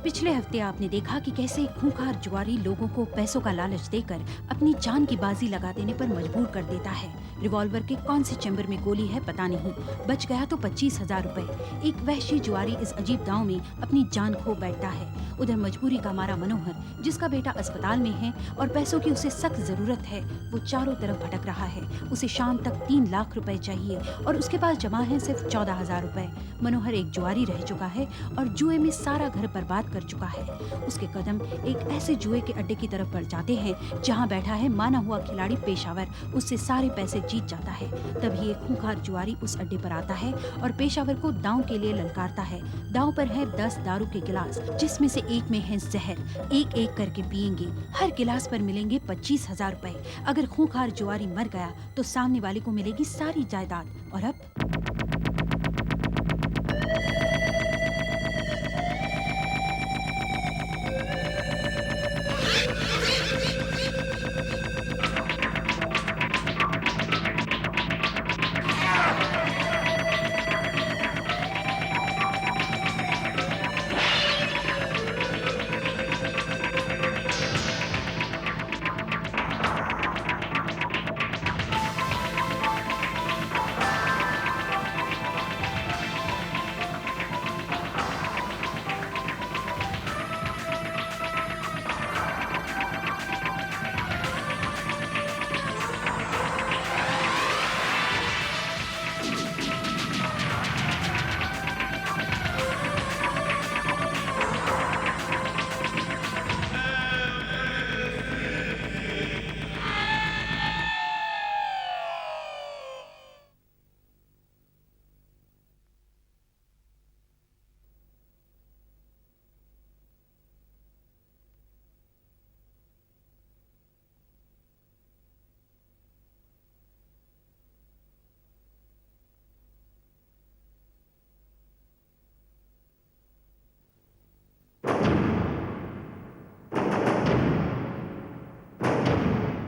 पिछले हफ्ते आपने देखा कि कैसे एक खूंखार जुआरी लोगों को पैसों का लालच देकर अपनी जान की बाजी लगा देने पर मजबूर कर देता है। रिवॉल्वर के कौन से चैम्बर में गोली है पता नहीं, बच गया तो 25,000 रुपए। एक वहशी जुआरी इस अजीब दांव में अपनी जान खो बैठता है। उधर मजबूरी का मारा मनोहर, जिसका बेटा अस्पताल में है और पैसों की उसे सख्त जरूरत है, वो चारों तरफ भटक रहा है। उसे शाम तक 3 लाख रुपए चाहिए और उसके पास जमा है सिर्फ 14,000 रुपए। मनोहर एक जुआरी रह चुका है और जुए में सारा घर बर्बाद कर चुका है। उसके कदम एक ऐसे जुए के अड्डे की तरफ बढ़ जाते हैं जहां बैठा है माना हुआ खिलाड़ी पेशावर, उससे सारे पैसे जीत जाता है। तभी एक खूंखार जुआरी उस अड्डे पर आता है और पेशावर को दांव के लिए ललकारता है। दांव पर है 10 दारू के गिलास, जिसमें से एक में है जहर। एक एक करके पिएंगे, हर गिलास पर मिलेंगे 25,000 रुपए। अगर खूंखार जुआरी मर गया तो सामने वाले को मिलेगी सारी जायदाद। और अब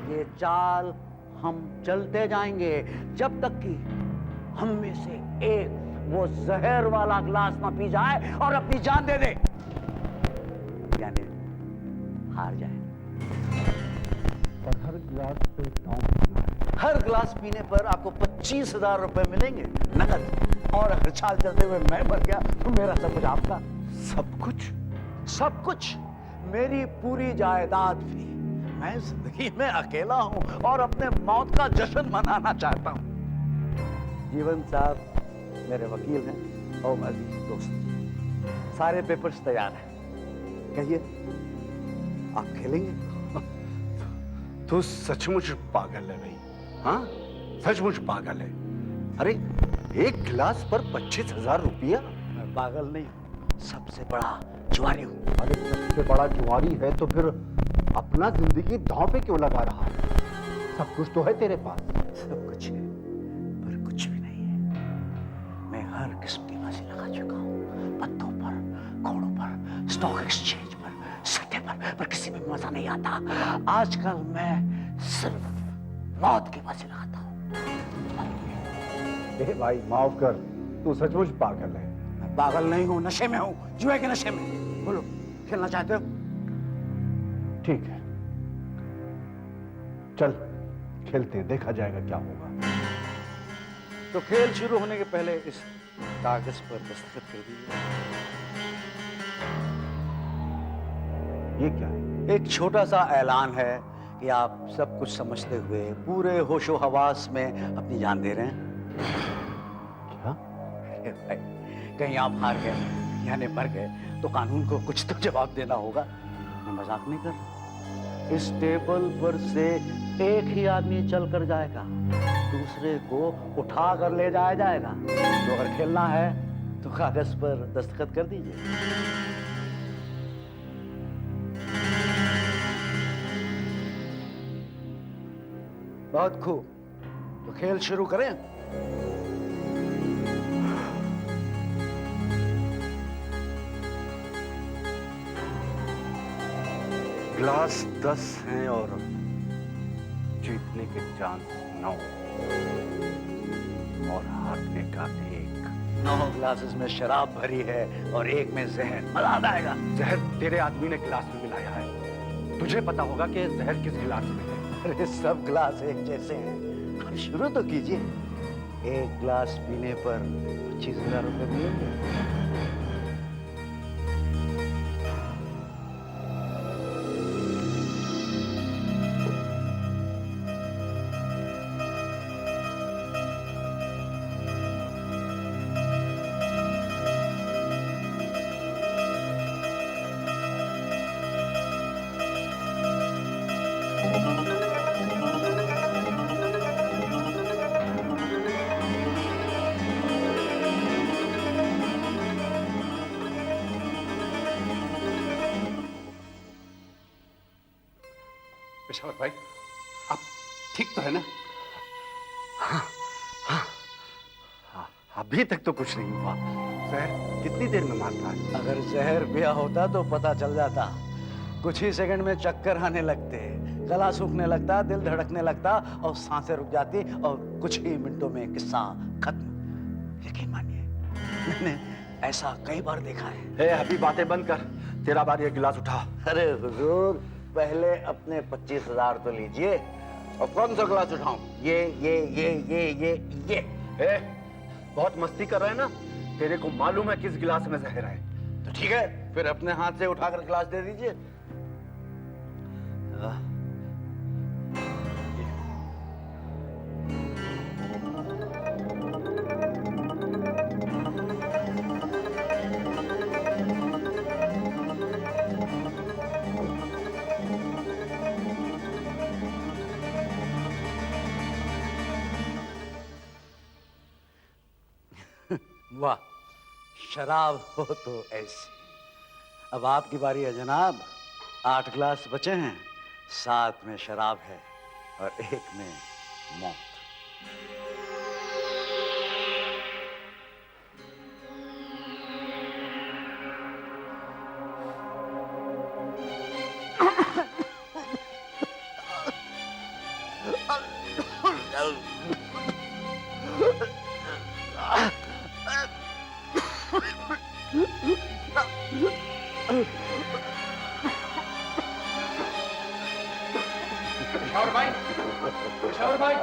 ये चाल हम चलते जाएंगे जब तक कि हम में से एक वो जहर वाला ग्लास ना पी जाए और अपनी जान दे दे, यानी हार जाए। और हर गिलास पे दांव पीना है। हर गिलास पीने पर आपको 25,000 रुपए मिलेंगे नकद। और अगर चाल चलते हुए मैं मर गया तो मेरा सब कुछ आपका। सब कुछ? सब कुछ, मेरी पूरी जायदाद भी। मैं जिंदगी में अकेला हूं और अपने मौत का जश्न मनाना चाहता हूं। जीवन साहब मेरे वकील हैं और अजीज दोस्त। सारे पेपर्स तैयार हैं। कहिए, आप खेलेंगे? तू सचमुच पागल है भाई। हाँ, सचमुच पागल है। अरे एक गिलास पर 25,000 रुपया? मैं पागल नहीं हूं, सबसे बड़ा जुआरी हूं। अरे सबसे बड़ा जुआरी है तो फिर अपना जिंदगी दांव पे क्यों लगा रहा है? सब कुछ तो है तेरे पास। सब कुछ है पर कुछ भी नहीं है। मैं हर किस्म की बाजी लगा चुका हूं, पत्तों पर, घोड़ों पर, स्टॉक एक्सचेंज पर, सट्टे पर किसी में मजा नहीं आता। आजकल मैं सिर्फ मौत की बाजी लगाता हूं। ए भाई माफ कर, तू सचमुच पागल है। मैं पागल नहीं हूं, नशे में हूं, जुए के नशे में। बोलो, खेलना चाहते हो? ठीक है, चल खेलते हैं, देखा जाएगा क्या होगा। तो खेल शुरू होने के पहले इस कागज पर दस्तखत कर दीजिए। ये क्या है? एक छोटा सा ऐलान है कि आप सब कुछ समझते हुए पूरे होशो हवास में अपनी जान दे रहे हैं। क्या? अरे भाई, कहीं आप हार गए यानी मर गए तो कानून को कुछ तो जवाब देना होगा। मैं मजाक नहीं कर रहा। इस टेबल पर से एक ही आदमी चल कर जाएगा, दूसरे को उठा कर ले जाया जाएगा। तो अगर खेलना है तो कागज पर दस्तखत कर दीजिए। बहुत खूब, तो खेल शुरू करें। ग्लास 10 हैं और जीतने के चांस 9 और हारने का 1। 9 ग्लासेस में शराब भरी है और एक में जहर। मजा आ जाएगा। जहर तेरे आदमी ने गिलास में मिलाया है। तुझे पता होगा कि जहर किस गिलास में है। अरे सब गिलास एक जैसे हैं। आप शुरू तो कीजिए। एक गिलास पीने पर 25,000 रुपए मिलेंगे। पेशावर भाई, आप ठीक तो है ना? हाँ, अभी तक तो कुछ नहीं हुआ। जहर कितनी देर में मारता है? अगर जहर पिया होता तो पता चल जाता। कुछ ही सेकंड में चक्कर आने लगते, गला सूखने लगता, दिल धड़कने लगता और सांसें रुक जाती और कुछ ही मिनटों में किस्सा खत्म। यकीन मानिए, मैंने ऐसा कई बार देखा है। अभी बातें बंद कर। तेरा बार ये गिलास उठा। अरे हुजूर, पहले अपने 25,000 तो लीजिए। और कौन सा गिलास उठाऊं? ये बहुत मस्ती कर रहे हैं ना? तेरे को मालूम है किस गिलास में जहर है। तो ठीक है, फिर अपने हाथ से उठाकर गिलास दे दीजिए। वाह, शराब हो तो ऐसी। अब आपकी बारी है जनाब। 8 गिलास बचे हैं, 7 में शराब है और 1 में मौत। पेशावर भाई, पेशावर भाई।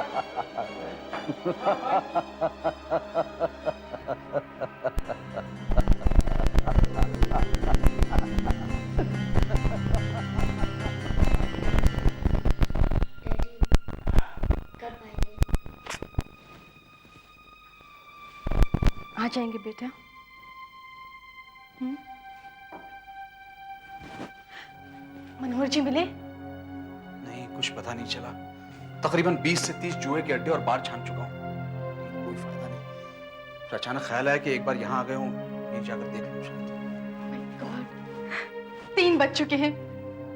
आ जाएंगे बेटा। मनोहर जी मिले? नहीं, कुछ पता नहीं चला। तकरीबन 20 से 30 जुए के अड्डे और बार छान चुका हूँ, कोई फायदा नहीं। फिर अचानक ख्याल आया कि एक बार यहाँ आ गए हूँ, यहीं जाकर देख लूँ शायद। My God, 3 बज चुके हैं,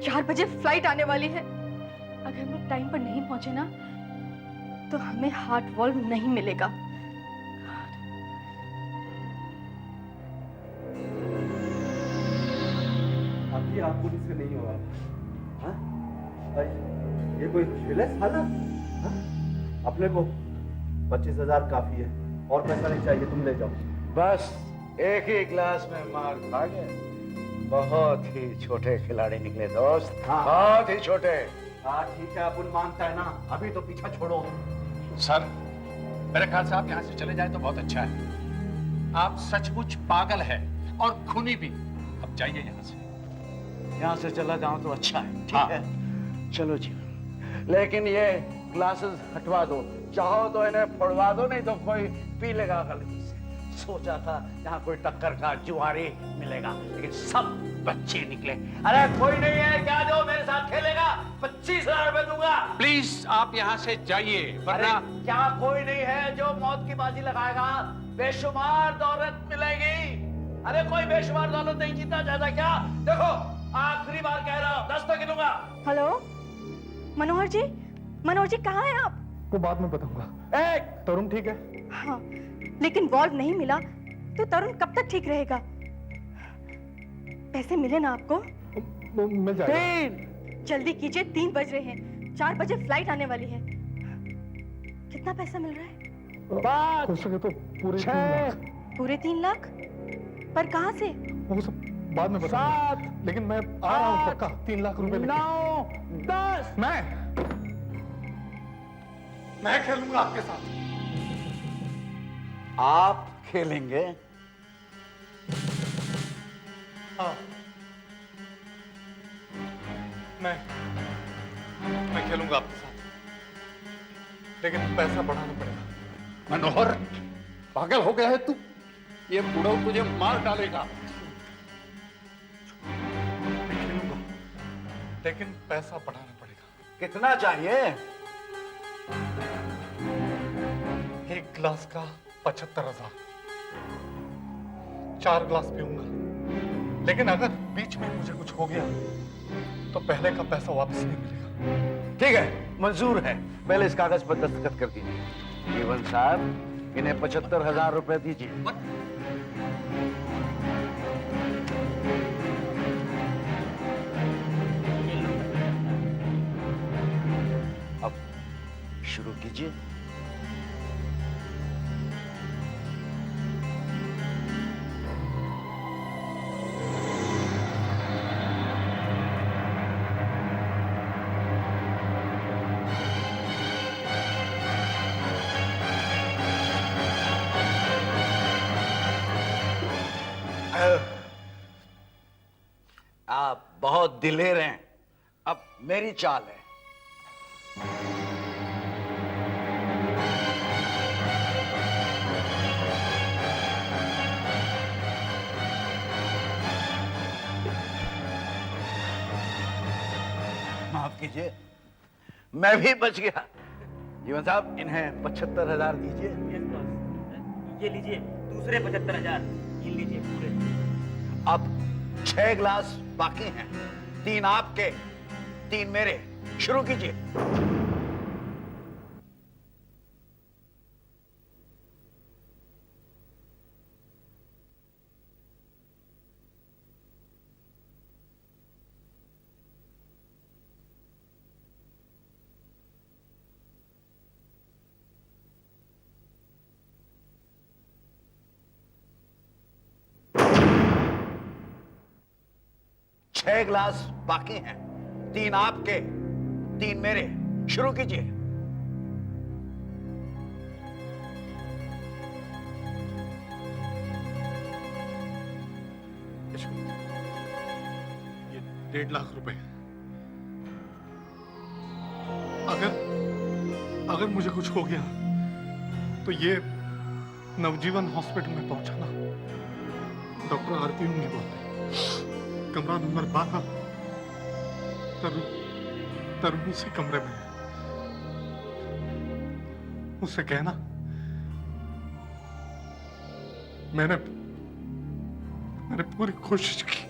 4 बजे फ्लाइट आने वाली है। अगर हम टाइम पर नहीं पहुंचे ना, तो हमें हार्ट वॉल्व नहीं मिलेगा। अभी आप पुलिस से नहीं होगा। हाँ? ये कोई खेल है साला? हाँ? अपने को 25,000 काफी है, और पैसा नहीं चाहिए, तुम ले जाओ। बस एक ही गिलास में मार खा गए। बहुत ही छोटे खिलाड़ी निकले दोस्त। हाँ। बहुत ही छोटे। हाँ ठीक है, अपन मानता है ना। अभी तो पीछा छोड़ो। सर, मेरे ख्याल से आप यहाँ से चले जाए तो बहुत अच्छा है। आप सचमुच पागल है और खूनी भी। अब जाइए यहाँ से। यहाँ से चला जाऊं तो अच्छा है। ठीक हाँ। है, चलो जी। लेकिन ये ग्लासेस हटवा दो, चाहो तो इन्हें फोड़वा दो, नहीं तो कोई पी लेगा गलती से। सोचा था यहाँ कोई टक्कर का जुआरी मिलेगा, लेकिन सब बच्चे निकले। अरे कोई नहीं है क्या जो मेरे साथ खेलेगा? 25,000 रुपए दूंगा। प्लीज आप यहाँ से जाइए, अरे वरना क्या कोई नहीं है जो मौत की बाजी लगाएगा? बेशुमार दौलत मिलेगी। अरे कोई बेशुमार दौलत नहीं जीता जाता क्या? देखो, आखिरी बार कह रहा हूँ, 10 तक गिनूंगा। हेलो मनोहर जी, मनोहर जी कहाँ हैं आप? वो बाद में बताऊंगा। एक तरुण ठीक है? हाँ, लेकिन वॉल्व नहीं मिला तो तरुण कब तक ठीक रहेगा? पैसे मिले ना आपको? वो मिल जाएगा। 3 जल्दी कीजिए, 3 बज रहे हैं, 4 बजे फ्लाइट आने वाली है। कितना पैसा मिल रहा है? 5 हो सके तो पूरे 3 6लाख। पूरे 3 लाख? पर कहाँ से? वो सब बाद में बताऊंगा। 7, लेकिन मैं आ रहा हूँ पक्का 3 लाख रुपए लेके। 9, 10। मैं खेलूंगा आपके साथ। आप खेलेंगे? हाँ, मैं खेलूंगा आपके साथ, लेकिन पैसा बढ़ाना पड़ेगा। मनोहर, पागल हो गया है तू? ये बूढ़ा तुझे मार डालेगा। मैं खेलूंगा, लेकिन पैसा बढ़ाना पड़ेगा। कितना चाहिए? 1 गिलास का 75,000। 4 गिलास पीऊंगा, लेकिन अगर बीच में मुझे कुछ हो गया तो पहले का पैसा वापस नहीं मिलेगा। ठीक है, मंजूर है। पहले इस कागज पर दस्तखत कर दीजिए। जीवन साहब, इन्हें 75,000 रुपए दीजिए। अब शुरू कीजिए। आप बहुत दिलेर हैं। अब मेरी चाल है। माफ कीजिए, मैं भी बच गया। जीवन साहब, इन्हें 75,000 दीजिए। ये लीजिए दूसरे 75,000। ये लीजिए पूरे। अब 6 गिलास बाकी हैं। 3 आपके, 3 मेरे। शुरू कीजिए। छह गिलास बाकी हैं। 3 आपके, 3 मेरे। शुरू कीजिए। ये 1.5 लाख रुपए। अगर मुझे कुछ हो गया तो ये नवजीवन हॉस्पिटल में पहुंचाना। डॉक्टर आरती होंगी बोलते, कमरा नंबर 12, तरुण उसी कमरे में है। उससे कहना मैंने पूरी कोशिश की।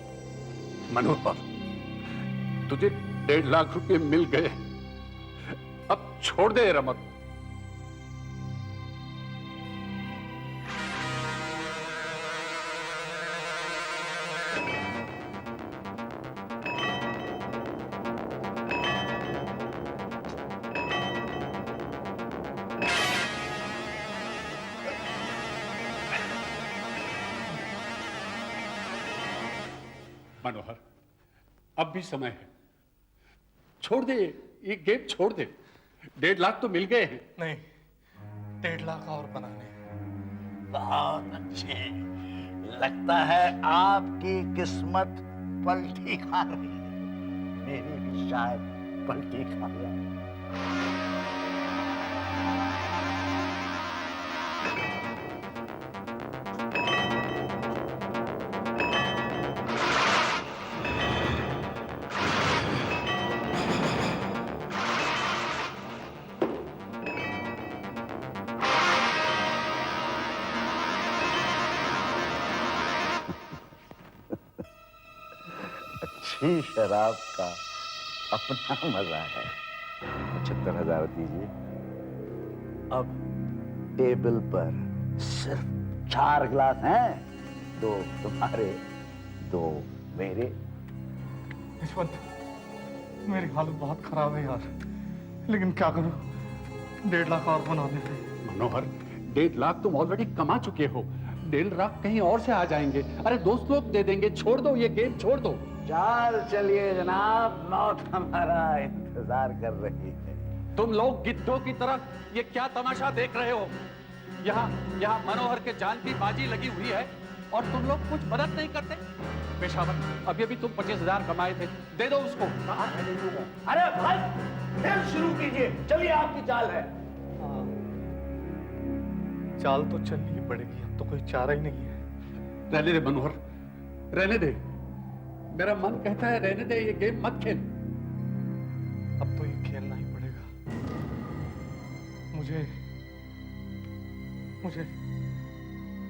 मनोहर, तुझे 1.5 लाख रुपए मिल गए। अब छोड़ दे रमत। मनोहर, अब भी समय है। छोड़ दे, ये गेम छोड़ दे। 1.5 लाख तो मिल गए हैं। नहीं, 1.5 लाख और बनाने हैं। बहुत अच्छे। लगता है आपकी किस्मत पलटी खा रही है। मेरी भी शायद पलटी खा जाए। अच्छी शराब का अपना मजा है। 75,000 दीजिए। अब टेबल पर सिर्फ 4 गिलास हैं। 2 तुम्हारे, 2 मेरे। यशवंत, मेरी हालत बहुत खराब है यार, लेकिन क्या करूं? 1.5 लाख और बनाने हैं। मनोहर, 1.5 लाख तुम ऑलरेडी कमा चुके हो। डेल राख कहीं और से आ जाएंगे। अरे दोस्त लोग दे देंगे, छोड़ दो ये गेम, छोड़ दो। चाल चलिए जनाब, मौत हमारा इंतजार कर रही है। तुम लोग गिद्धों की तरह ये क्या तमाशा देख रहे हो? यहाँ मनोहर के जान की बाजी लगी हुई है और तुम लोग कुछ मदद नहीं करते। पेशावर, अभी अभी तुम 25,000 कमाए थे, दे दो उसको। अरे भाई फिर शुरू कीजिए, चलिए आपकी चाल है। चाल तो चलनी ही पड़ेगी, अब तो कोई चारा ही नहीं है। रहने दे मनोहर, रहने दे। मेरा मन कहता है रहने दे, ये गेम मत खेल। अब तो ये खेलना ही पड़ेगा। मुझे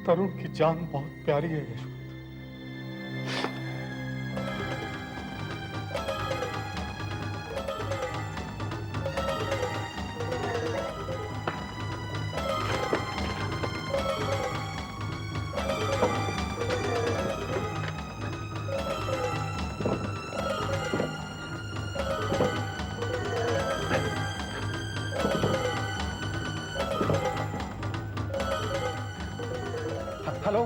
तरुण की जान बहुत प्यारी है यशवंत। Hello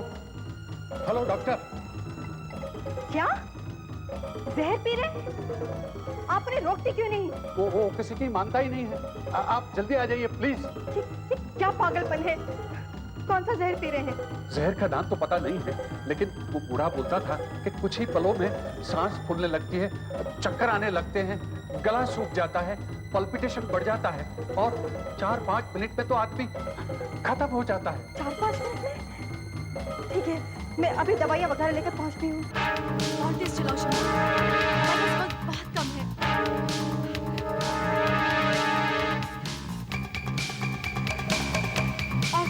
hello doctor. क्या जहर पी रहे? आपने रोकती क्यों नहीं? वो किसी की मानता ही नहीं है। आप जल्दी आ जाइए प्लीज। ये क्या पागलपन है? कौन सा जहर पी रहे हैं? जहर का नाम तो पता नहीं है, लेकिन वो बूढ़ा बोलता था कि कुछ ही पलों में सांस फूलने लगती है, चक्कर आने लगते हैं, गला सूख जाता है, पल्पिटेशन बढ़ जाता है और 4-5 मिनट में तो आदमी खत्म हो जाता है। 4-5 मिनट में? ठीक है, मैं अभी दवाइयाँ वगैरह लेकर पहुँचती हूँ। और तेज चलाओ शम्भू, हमारे पास वक्त बहुत कम है। और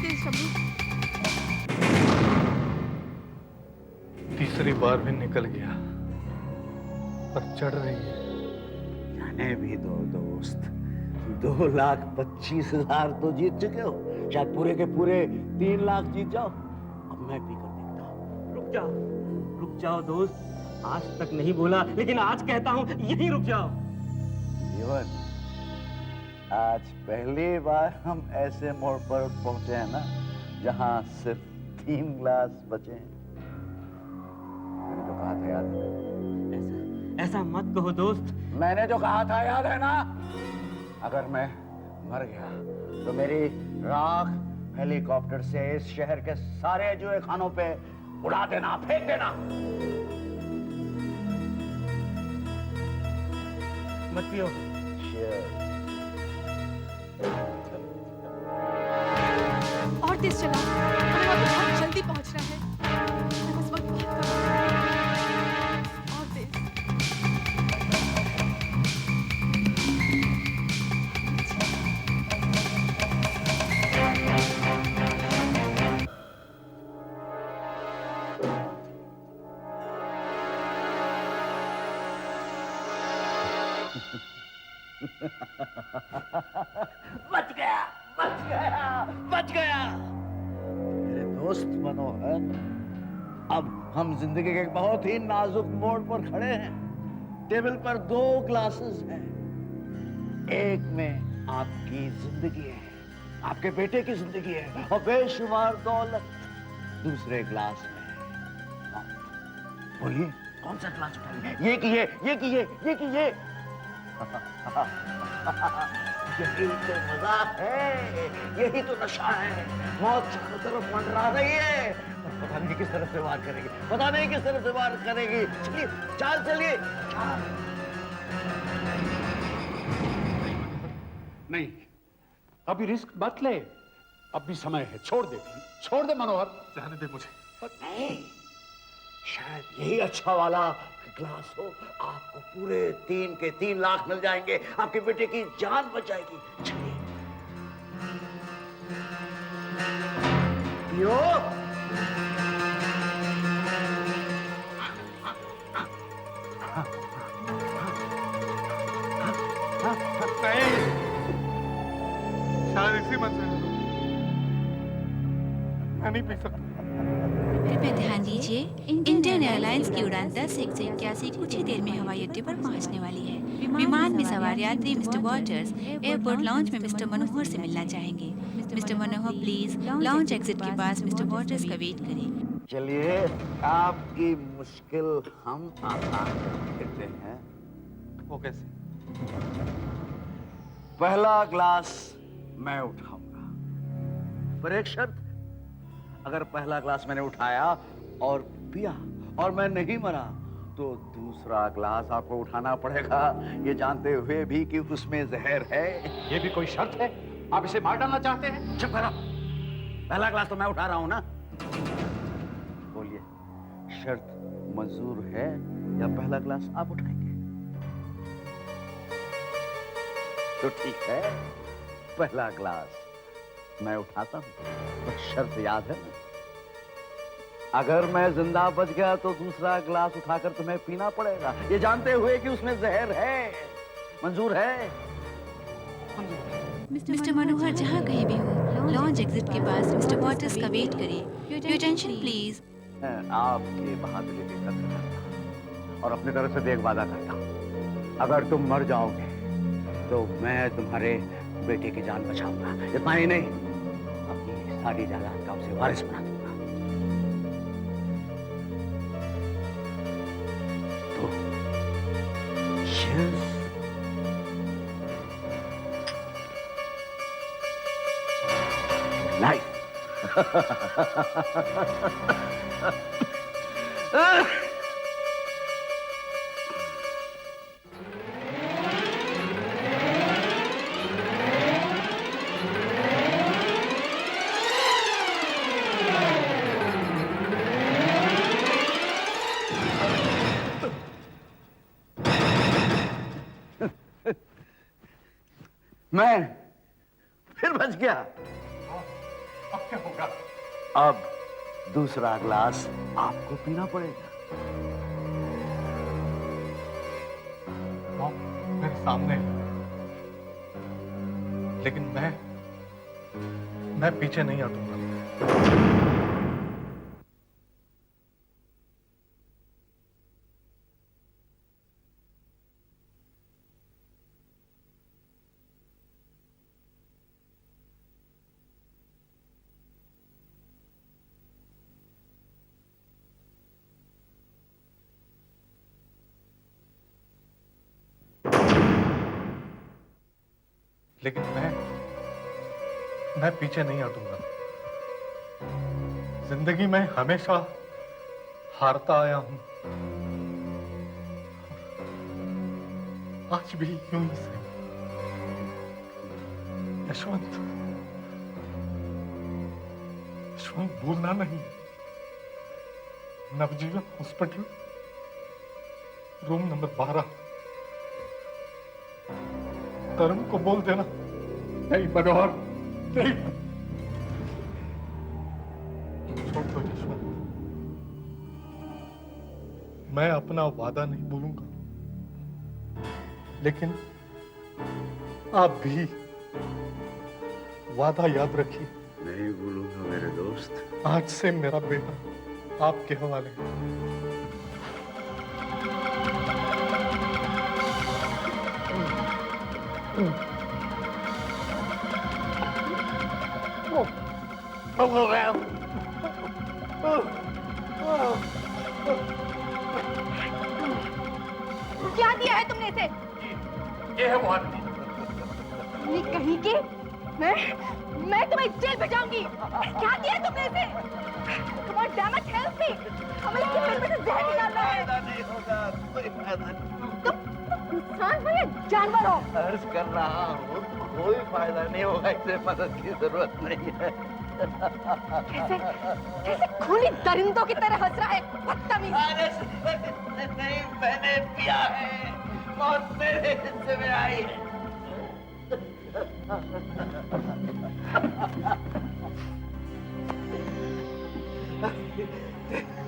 तेज शम्भू। तीसरी बार भी निकल गया, पर चढ़ रही है। जाने भी दो दोस्त, 2,25,000 तो जीत चुके हो, शायद पूरे के पूरे 3 लाख जीत जाओ। अब मैं भी कर देखता हूँ। रुक जाओ दोस्त, आज तक नहीं बोला लेकिन आज कहता हूँ यहीं रुक जाओ। जीवन, आज पहली बार हम ऐसे मोड़ पर पहुंचे हैं ना जहां सिर्फ 3 ग्लास बचे हैं। मैंने जो कहा था याद है? ऐसा मत कहो दोस्त। मैंने जो कहा था याद है ना? अगर मैं मर गया तो मेरी राख हेलीकॉप्टर से इस शहर के सारे जुए खानों पे उड़ा देना, फेंक देना। मत पियो। और तेज चला, हमें वहाँ पे बहुत जल्दी पहुँचना है। हमारे पास वक्त बहुत कम है। और तेज। बच गया, बच गया, बच गया। मेरे दोस्त मनोहर, अब हम जिंदगी के एक बहुत ही नाजुक मोड़ पर खड़े हैं। टेबल पर 2 ग्लासेस हैं। एक में आपकी जिंदगी है, आपके बेटे की जिंदगी है और बेशुमार दौलत। दूसरे ग्लास में मौत। बोलिए कौन सा ग्लास उठाएंगे? ये कि ये कि ये। यही तो मजा है, यही तो नशा है। मौत चारों तरफ मंडरा रही है, पता नहीं किस तरफ से वार करेगी, पता नहीं किस तरफ से वार करेगी। चलिए, चाल चलिए, चाल। नहीं, अभी रिस्क मत ले, अभी समय है। छोड़ दे मनोहर। जाने दे मुझे। नहीं, शायद यही अच्छा वाला ग्लास हो। आपको पूरे 3 के 3 लाख मिल जाएंगे, आपके बेटे की जान बच जाएगी। चलिए पियो। नहीं, शायद इसी मन से मैं नहीं पी सकता। कृपया ध्यान ध्यान दीजिए, इंडियन एयरलाइंस की उड़ान 10-181 कुछ ही देर में हवाई अड्डे पर पहुंचने वाली है। विमान में सवार यात्री मिस्टर वॉटर्स एयरपोर्ट लॉन्च में मिस्टर मनोहर से मिलना चाहेंगे। Mister Manohar please launch exit के पास मिस्टर वॉटर्स का वेट करें। चलिए, आपकी मुश्किल हम आसान करते हैं। वो कैसे? पहला ग्लास मैं उठाऊंगा, पर एक शर्त, अगर पहला ग्लास मैंने उठाया और पिया और मैं नहीं मरा तो दूसरा ग्लास आपको उठाना पड़ेगा, ये जानते हुए भी कि उसमें जहर है। ये भी कोई शर्त है? आप इसे मार डालना चाहते हैं? चुप करो, पहला ग्लास तो मैं उठा रहा हूं ना। बोलिए, शर्त मंजूर है या पहला ग्लास आप उठाएंगे? तो ठीक है, पहला ग्लास मैं उठाता हूं, पर शर्त याद है ना, अगर मैं जिंदा बच गया तो दूसरा ग्लास उठाकर तुम्हें पीना पड़ेगा, ये जानते हुए कि उसमें जहर है। मंजूर है? मिस्टर मनोहर जहाँ कहीं भी हो, लॉन्च एग्जिट के पास मिस्टर वॉटर्स का वेट करें। Your attention please. मैं आपकी बहादुरी की कदर करता हूं और अपनी तरफ से भी एक वादा करता हूं, अगर तुम मर जाओगे तो मैं तुम्हारे बेटे की जान बचाऊंगा। इतना ही नहीं, अपनी सारी जायदाद का उसे वारिस बना दूंगा। तो cheers। Life। मैं फिर बच गया। अब क्या होगा? अब दूसरा ग्लास आपको पीना पड़ेगा। मौत मेरे सामने है, लेकिन मैं पीछे नहीं हटूंगा। लेकिन मैं पीछे नहीं हटूंगा। जिंदगी में हमेशा हारता आया हूं, आज भी यूं ही सही। यशवंत, भूलना नहीं, नवजीवन हॉस्पिटल, रूम नंबर 12। तरुण को बोल देना। नहीं मनोहर, नहीं। छोड़ दो यशवंत, मैं अपना वादा नहीं भूलूंगा, लेकिन आप भी वादा याद रखिए। नहीं भूलूंगा मेरे दोस्त। आज से मेरा बेटा आपके हवाले है। क्या दिया है तुमने इसे? ये है वो आदमी। ये कहीं की, मैं तुम्हें जेल भेजाऊंगी। क्या दिया है तुमने इसे? Come on, damn it, help me! हमें इसके पेट में से जहर निकालना है। नहीं होगा, कोई फायदा नहीं। तुम इंसान हो या जानवर हो? अर्ज कर रहा हूँ, कोई फायदा नहीं होगा, इसे मदद की जरूरत नहीं है। कैसे खूनी दरिंदों की तरह हंस रहा है, बदतमीज! नहीं, मैंने पिया है, मौत मेरे हिस्से में आई है।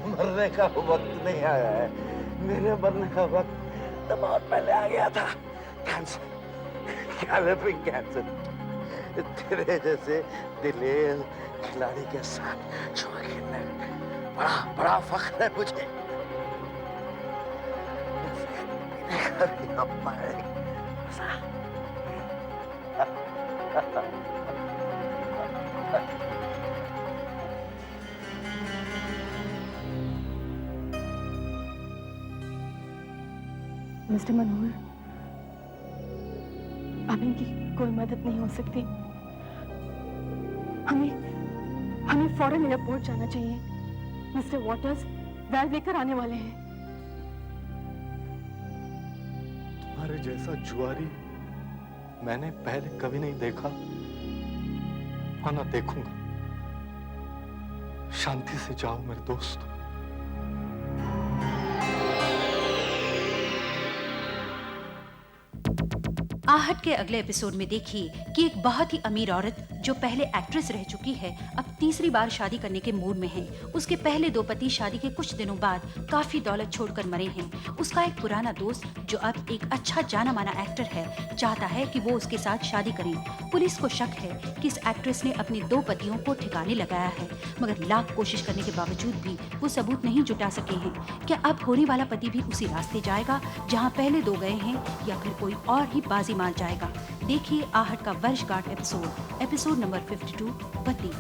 मरने का वक्त नहीं आया है, मेरे मरने का वक्त तो बहुत पहले आ गया था। Cancer, galloping cancer. तेरे जैसे दिलेर खिलाड़ी के साथ जो खेलने बड़ा बड़ा फख्र है मुझे। कभी अम्मा है। मिस्टर मनोहर, अब इनकी कोई मदद नहीं हो सकती। हमें फौरन एयरपोर्ट जाना चाहिए। मिस्टर वॉटर्स बैग लेकर आने वाले हैं। तुम्हारे जैसा जुआरी मैंने पहले कभी नहीं देखा, ना देखूंगा। शांति से जाओ मेरे दोस्त। आहट के अगले एपिसोड में देखिए कि एक बहुत ही अमीर औरत जो पहले एक्ट्रेस रह चुकी है अब तीसरी बार शादी करने के मूड में है। उसके पहले दो पति शादी के कुछ दिनों बाद काफी दौलत छोड़कर मरे हैं। उसका एक पुराना दोस्त जो अब एक अच्छा जाना माना एक्टर है चाहता है कि वो उसके साथ शादी करे। पुलिस को शक है कि इस एक्ट्रेस ने अपने दो पतियों को ठिकाने लगाया है, मगर लाख कोशिश करने के बावजूद भी वो सबूत नहीं जुटा सके हैं। क्या अब होने वाला पति भी उसी रास्ते जाएगा जहाँ पहले दो गए हैं, या फिर कोई और ही बाजी मार जाएगा? देखिए आहट का वर्षगांठ एपिसोड नंबर 52 पति।